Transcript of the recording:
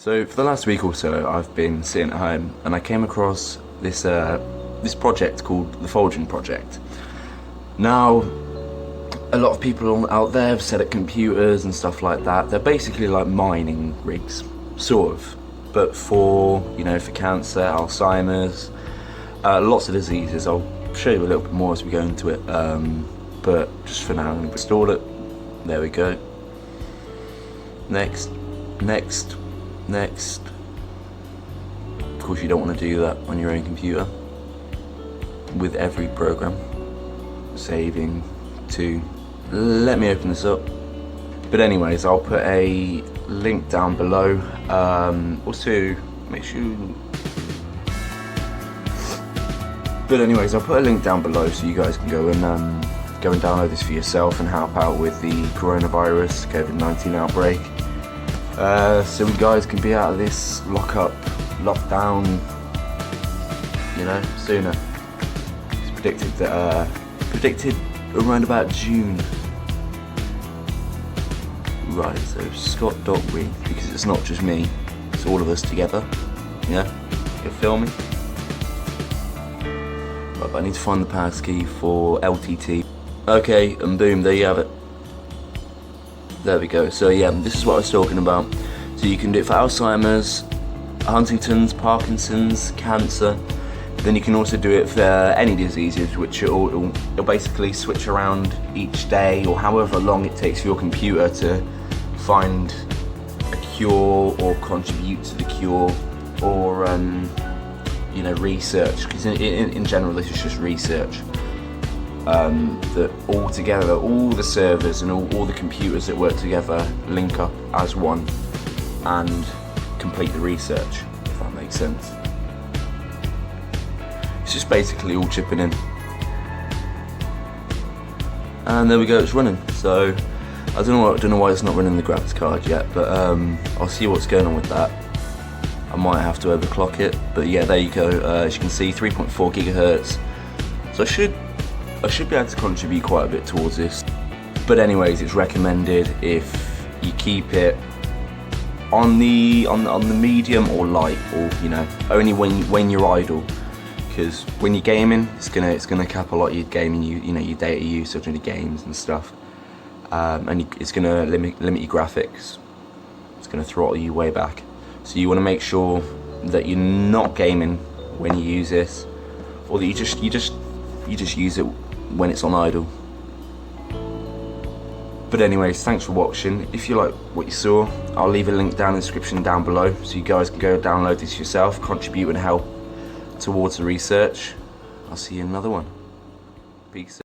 So for the last week or so, I've been sitting at home and I came across this this project called the Folding Project. Now, a lot of people out there have set up computers and stuff like that. They're basically like mining rigs, sort of, but for, you know, for cancer, Alzheimer's, lots of diseases. I'll show you a little bit more as we go into it, but just for now, I'm going to install it. There we go. Next. Of course, you don't want to do that on your own computer with every program. Saving to, let me open this up. But anyways, I'll put a link down below. Also, make sure. But anyways, I'll put a link down below so you guys can go and download this for yourself and help out with the coronavirus COVID-19 outbreak. So we guys can be out of this lockdown, you know, sooner. It's predicted around about June. Right, so Scott.e, because it's not just me, it's all of us together. Yeah, you feel me? Right, but I need to find the passkey for LTT. Okay, and boom, there you have it. There we go. So yeah, this is what I was talking about. So you can do it for Alzheimer's, Huntington's, Parkinson's, cancer. Then you can also do it for any diseases, which it'll basically switch around each day or however long it takes for your computer to find a cure or contribute to the cure, or you know, research. Because in general, this is just research. That all together, all the servers and all the computers that work together link up as one and complete the research, if that makes sense. It's just basically all chipping in. And there we go, it's running. So I don't know why it's not running the graphics card yet, but I'll see what's going on with that. I might have to overclock it, but yeah, there you go. As you can see, 3.4 gigahertz. So I should be able to contribute quite a bit towards this. But anyways, it's recommended if you keep it on the medium or light, or you know, only when you're idle. Because when you're gaming, it's gonna cap a lot of your gaming, you know, your data usage in the games and stuff, and it's gonna limit your graphics. It's gonna throttle you way back. So you want to make sure that you're not gaming when you use this, or that you just use it when it's on idle. But anyways, thanks for watching. If you like what you saw, I'll leave a link down in the description down below so you guys can go download this yourself, contribute and help towards the research. I'll see you in another one. Peace.